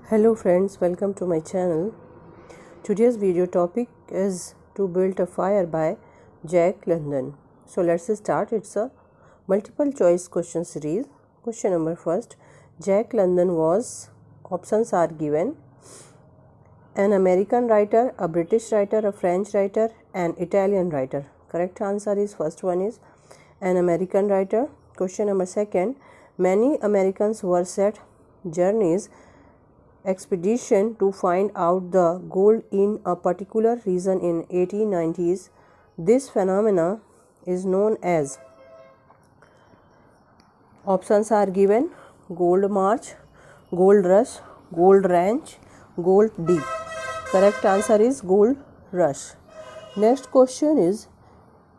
Hello friends, welcome to my channel. Today's video topic is to build a fire by Jack London. So let's start. It's a multiple choice question series. Question number first. Jack London was, options are given, an American writer, a British writer, a French writer, an Italian writer. Correct answer is first one is an American writer. Question number second. Many Americans were set journeys expedition to find out the gold in a particular region in 1890s. This phenomena is known as, options are given, gold march, gold rush, gold ranch, gold dig. Correct answer is gold rush. Next question is,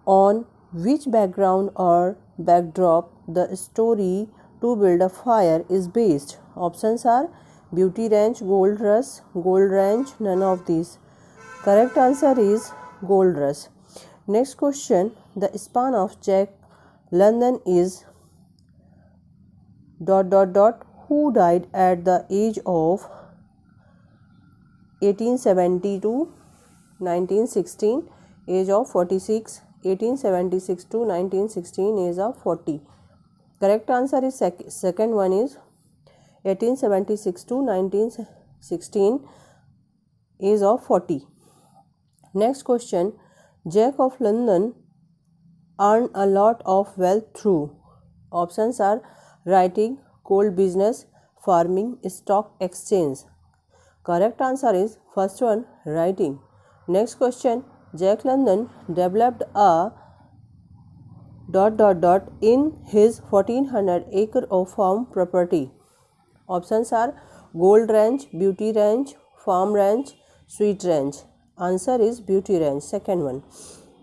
on which background or backdrop the story to build a fire is based? Options are beauty ranch, gold rush, gold ranch, none of these. Correct answer is gold rush. Next question, the span of Jack London is ... who died at the age of 1870 to 1916, age of 46, 1876 to 1916, age of 40. Correct answer is second one is 1876 to 1916, age of 40. Next question, Jack of London earned a lot of wealth through, options are writing, coal business, farming, stock exchange. Correct answer is first one, writing. Next question, Jack London developed a ... in his 1400 acre of farm property. Options are gold ranch, beauty ranch, farm ranch, sweet ranch. Answer is beauty ranch, second one.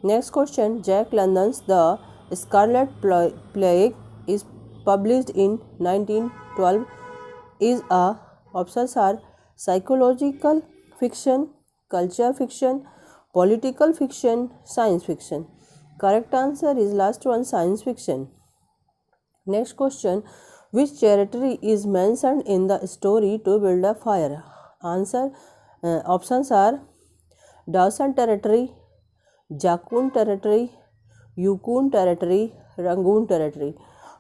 Next question, Jack London's The Scarlet Plague is published in 1912 is a, options are psychological fiction, culture fiction, political fiction, science fiction. Correct answer is last one, science fiction. Next question, which territory is mentioned in the story to build a fire? Options are Dawson Territory, Jakun Territory, Yukon Territory, Rangoon Territory.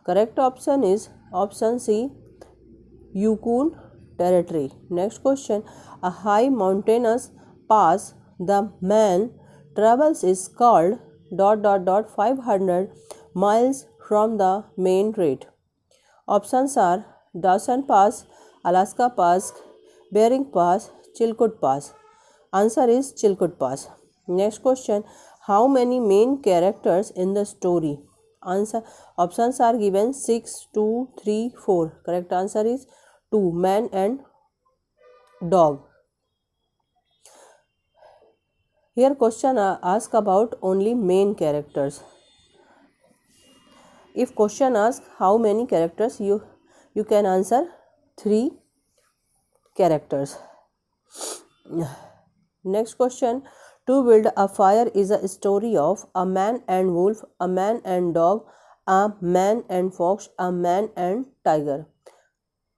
Correct option is option C, Yukon Territory. Next question, a high mountainous pass the man travels is called ... 500 miles from the main route. Options are Dawson Pass, Alaska Pass, Bering Pass, Chilkoot Pass. Answer is Chilkoot Pass. Next question, how many main characters in the story? Options are given 6, 2, 3, 4. Correct answer is 2, man and dog. Here question ask about only main characters. If question asks how many characters, you can answer 3 characters. Next question, to build a fire is a story of a man and wolf, a man and dog, a man and fox, a man and tiger.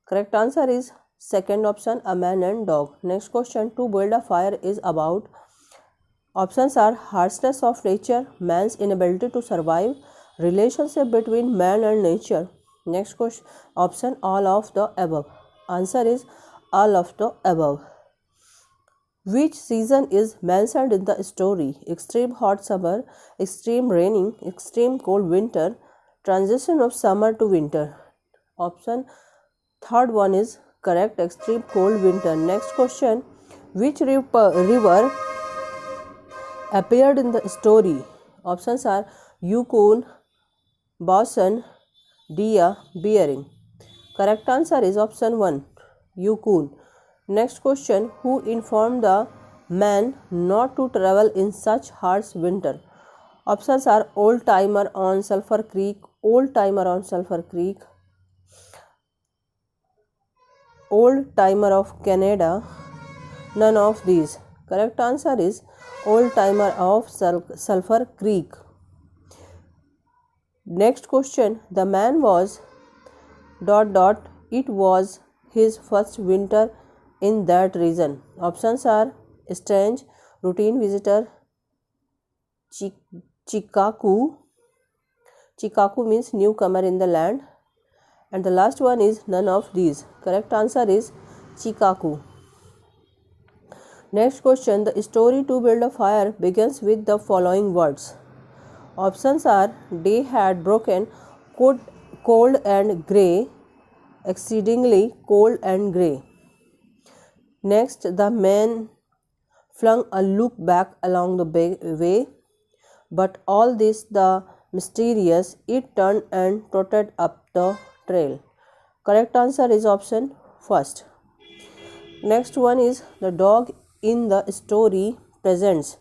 Correct answer is second option, a man and dog. Next question, to build a fire is about, options are harshness of nature, man's inability to survive, relationship between man and nature. Next question, option all of the above. Answer is all of the above. Which season is mentioned in the story? Extreme hot summer, extreme raining, extreme cold winter, transition of summer to winter. Option third one is correct, extreme cold winter. Next question, which river appeared in the story? Options are Yukon, Boston, Dia, Bering. Correct answer is option 1, Yukon. Next question, who informed the man not to travel in such harsh winter? Options are old timer on Sulphur Creek, old timer on Sulphur Creek, old timer of Canada, none of these. Correct answer is old timer of Sulphur Creek. Next question, the man was ... it was his first winter in that region? Options are strange, routine visitor, chikaku. Chikaku means newcomer in the land. And the last one is none of these. Correct answer is chikaku. Next question. The story to build a fire begins with the following words. Options are day had broken, cold and grey, exceedingly cold and grey. Next, the man flung a look back along the way, but all this the mysterious, it turned and trotted up the trail. Correct answer is option first. Next one is the dog in the story presents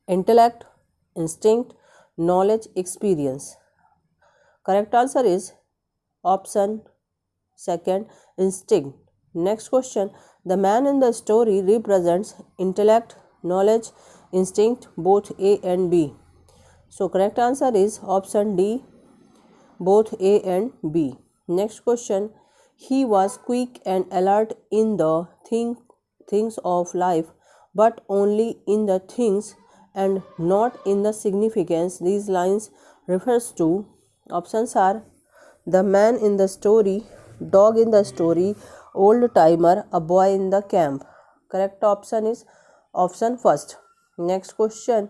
intellect, instinct, knowledge, experience. Correct answer is option second, instinct. Next question. The man in the story represents intellect, knowledge, instinct, both A and B. So correct answer is option D, both A and B. Next question. He was quick and alert in the things of life, but only in the things and not in the significance. These lines refers to. Options are the man in the story, dog in the story, old timer, a boy in the camp. Correct option is option first. Next question.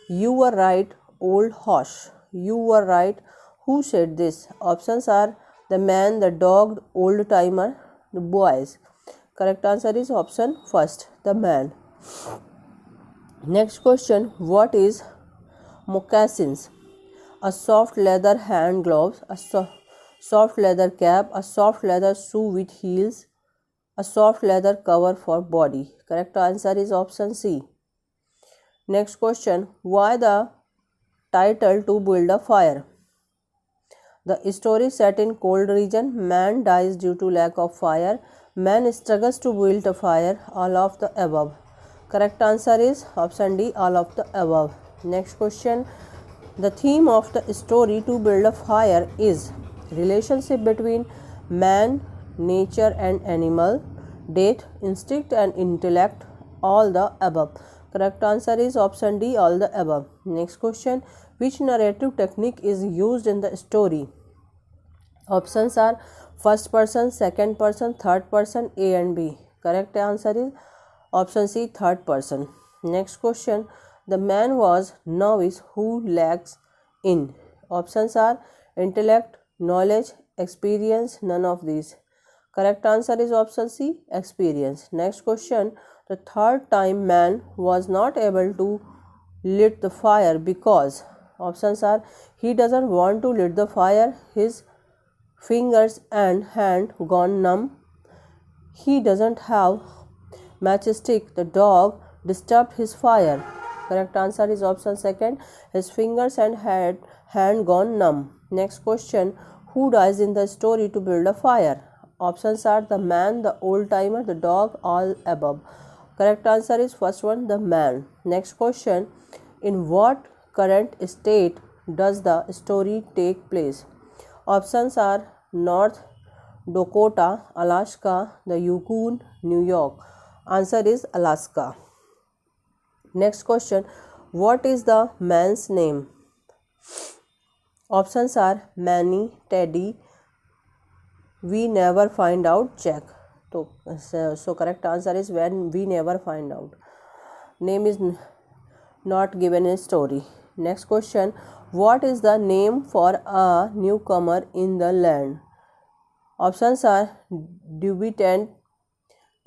You were right, old horse. You were right. Who said this? Options are the man, the dog, old timer, the boys. Correct answer is option first, the man. Next question. What is moccasins? A soft leather hand gloves, a soft leather cap, a soft leather shoe with heels, a soft leather cover for body. Correct answer is option C. Next question. Why the title to build a fire? The story set in cold region. Man dies due to lack of fire. Man struggles to build a fire. All of the above. Correct answer is option D, all of the above. Next question. The theme of the story to build a fire is relationship between man, nature and animal, death, instinct and intellect, all the above. Correct answer is option D, all the above. Next question. Which narrative technique is used in the story? Options are first person, second person, third person, A and B. Correct answer is option C, third person. Next question. The man was novice who lacks in. Options are intellect, knowledge, experience, none of these. Correct answer is option C, experience. Next question. The third time man was not able to lit the fire because. Options are he doesn't want to lit the fire, his fingers and hand gone numb, he doesn't have matchstick, the dog disturbed his fire. Correct answer is option second, his fingers and hand gone numb. Next question. Who dies in the story to build a fire? Options are the man, the old timer, the dog, all above. Correct answer is first one, the man. Next question. In what current state does the story take place? Options are North Dakota, Alaska, the Yukon, New York. Answer is Alaska. Next question. What is the man's name? Options are Manny, Teddy, we never find out, Jack. So correct answer is when we never find out. Name is not given in story. Next question. What is the name for a newcomer in the land? Options are debutant,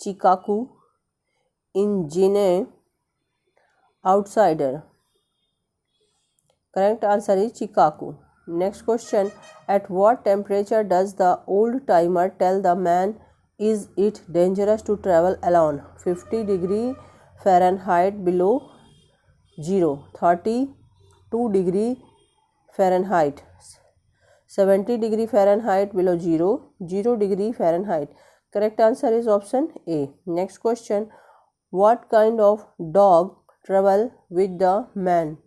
chikaku, indigene, outsider. Correct answer is chikaku. Next question. At what temperature does the old timer tell the man is it dangerous to travel alone? 50 degree Fahrenheit below 0, 32 degree Fahrenheit, 70 degree Fahrenheit below 0, 0 degree Fahrenheit. Correct answer is option A. Next question. What kind of dog travel with the man?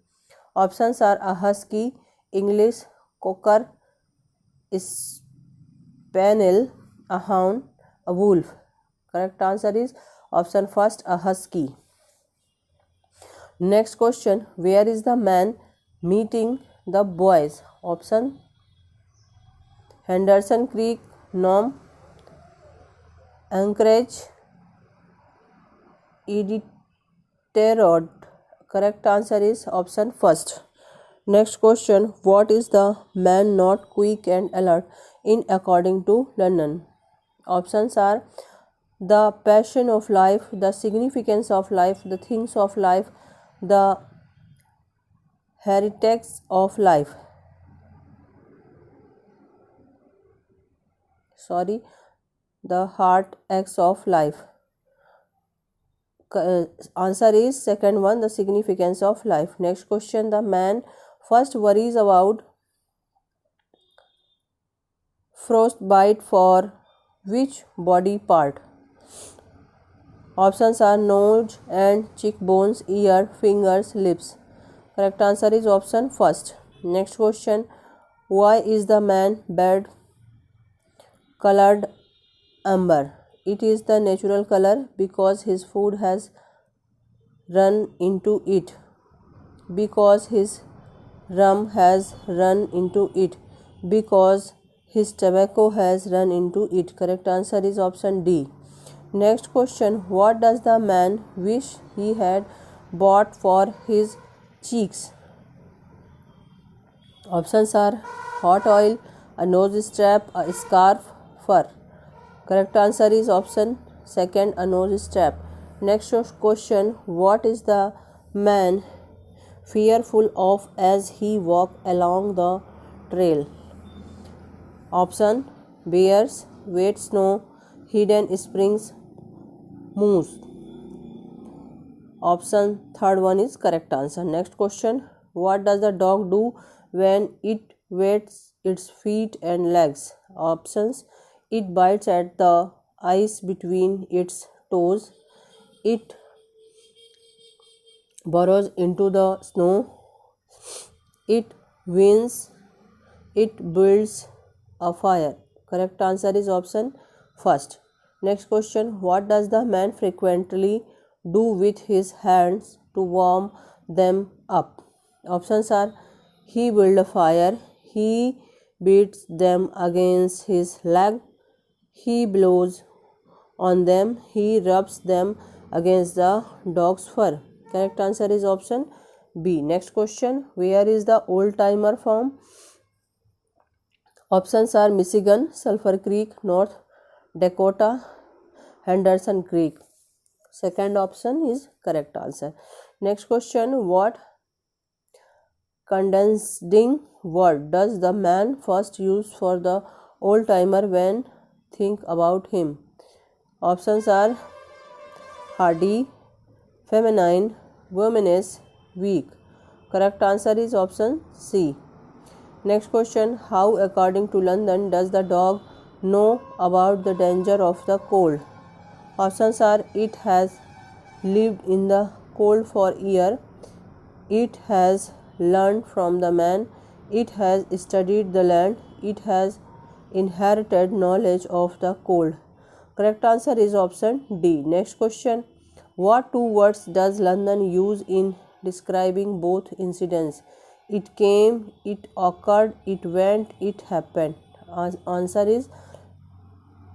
Options are a husky, English, cocker, spaniel, a hound, A wolf. Correct answer is option first, a husky. Next question, where is the man meeting the boys? Option Henderson Creek, Nome, Anchorage, Iditarod. Correct answer is option first. Next question, what is the man not quick and alert in according to London? Options are the passion of life, the significance of life, the things of life, the heritage of life. The heart acts of life. Answer is second one, the significance of life. Next question, the man first worries about frostbite for which body part? Options are nose and cheekbones, ear, fingers, lips. Correct answer is option first. Next question, why is the man bed colored amber? It is the natural color because his food has run into it, because his rum has run into it, because his tobacco has run into it. Correct answer is option D. Next question, what does the man wish he had bought for his cheeks? Options are hot oil, a nose strap, a scarf, fur. Correct answer is option second, a nose strap. Next question, what is the man fearful of as he walks along the trail? Option bears, wet snow, hidden springs, moose. Option third one is correct answer. Next question, what does the dog do when it wets its feet and legs? Options, it bites at the ice between its toes, it burrows into the snow, it wins, it builds a fire. Correct answer is option first. Next question, what does the man frequently do with his hands to warm them up? Options are he builds a fire, he beats them against his leg, he blows on them, he rubs them against the dog's fur. Correct answer is option B. Next question, where is the old timer from? Options are Michigan, Sulphur Creek, North Dakota, Henderson Creek. Second option is correct answer. Next question, what condensing word does the man first use for the old timer when think about him? Options are hardy, feminine, womanist, weak. Correct answer is option C. Next question, how according to London does the dog know about the danger of the cold? Options are it has lived in the cold for years, it has learned from the man, it has studied the land, it has inherited knowledge of the cold. Correct answer is option D. Next question, what two words does London use in describing both incidents? It came, it occurred, it went, it happened. Answer is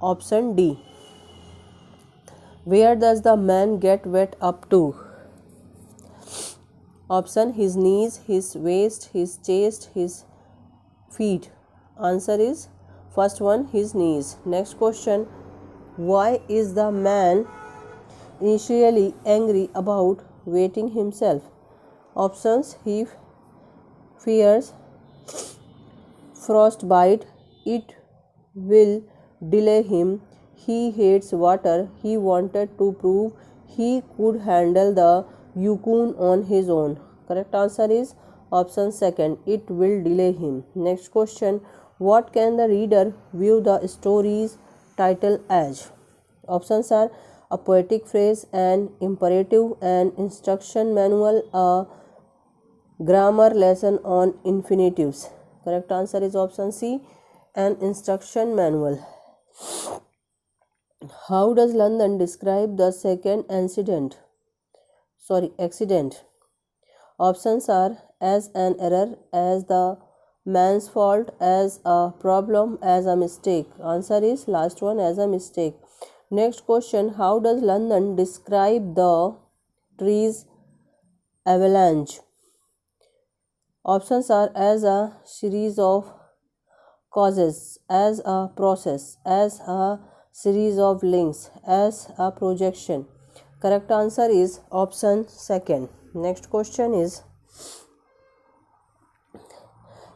option D. Where does the man get wet up to? Option his knees, his waist, his chest, his feet. Answer is first one, his knees. Next question, why is the man initially angry about wetting himself? Options, he fears frostbite, it will delay him, he hates water, he wanted to prove he could handle the Yukon on his own. Correct answer is option second, it will delay him. Next question, what can the reader view the story's title as? Options are a poetic phrase, an imperative, an instruction manual, a grammar lesson on infinitives. Correct answer is option C, an instruction manual. How does London describe the second accident? Options are as an error, as the man's fault, as a problem, as a mistake. Answer is last one, as a mistake. Next question, how does London describe the trees avalanche? Options are as a series of causes, as a process, as a series of links, as a projection. Correct answer is option second. Next question is,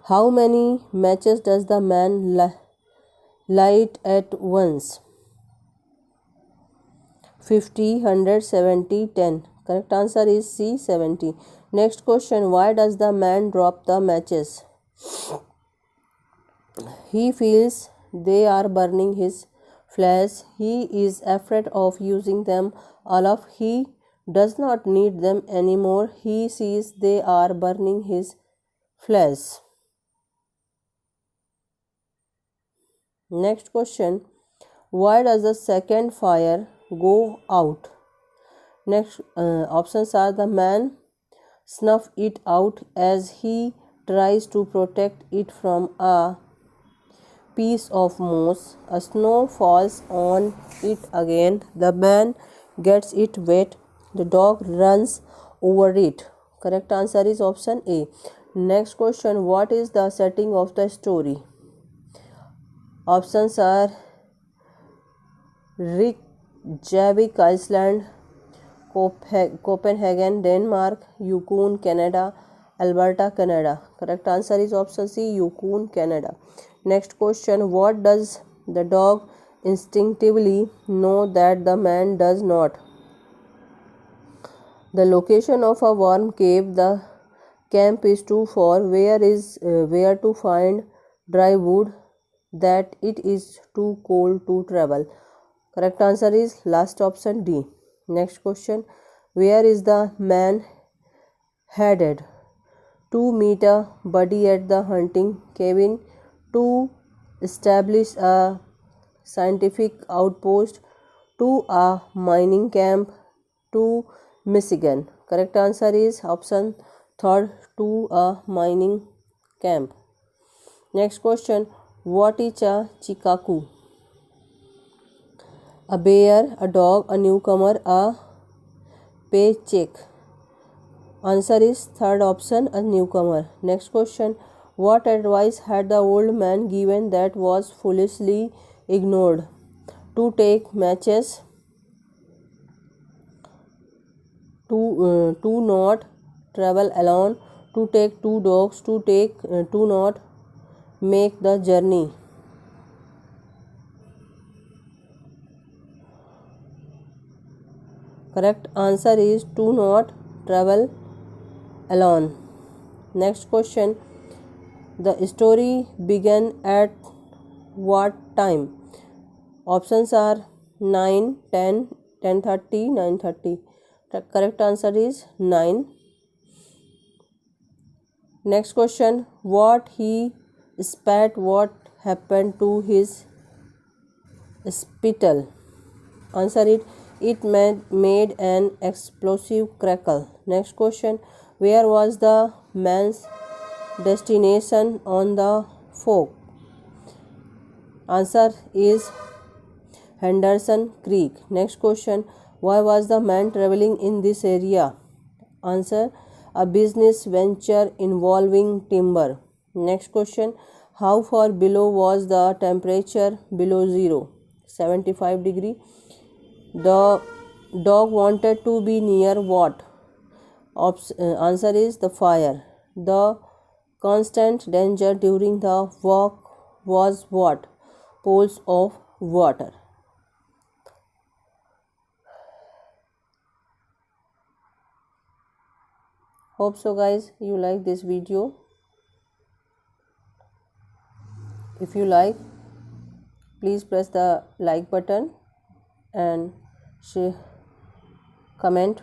how many matches does the man light at once? 50, 100, 70, 10. Correct answer is C, 70. Next question, why does the man drop the matches? He feels they are burning his flesh. He is afraid of using them all up. He does not need them anymore. He sees they are burning his flesh. Next question, why does the second fire go out? Next options are, the man snuff it out as he tries to protect it from a piece of moss. A snow falls on it again. The man gets it wet. The dog runs over it. Correct answer is option A. Next question, what is the setting of the story? Options are Reykjavik, Iceland, Copenhagen, Denmark, Yukon, Canada, Alberta, Canada. Correct answer is option C, Yukon, Canada. Next question, what does the dog instinctively know that the man does not? The location of a warm cave. The camp is too far. Where to find dry wood? That it is too cold to travel. Correct answer is last option D. Next question, where is the man headed? To meet a buddy at the hunting cabin, to establish a scientific outpost, to a mining camp, to Michigan. Correct answer is option third, to a mining camp. Next question, what is a chikaku? A bear, a dog, a newcomer, a paycheck. Answer is third option, a newcomer. Next question, what advice had the old man given that was foolishly ignored? To take matches, to not travel alone, to take two dogs, to not make the journey. Correct answer is to not travel alone. Next question, the story began at what time? Options are 9, 10, 10:30, 9:30. The correct answer is 9. Next question, what he spat, what happened to his spittle? Answer it made an explosive crackle. Next question, where was the man's destination on the fork? Answer is Henderson Creek. Next question, why was the man traveling in this area? Answer, a business venture involving timber. Next question, how far below was the temperature below zero? 75 degree. The dog wanted to be near what? Answer is the fire. The constant danger during the walk was what? Pools of water. Hope so guys you like this video. If you like, please press the like button and share, comment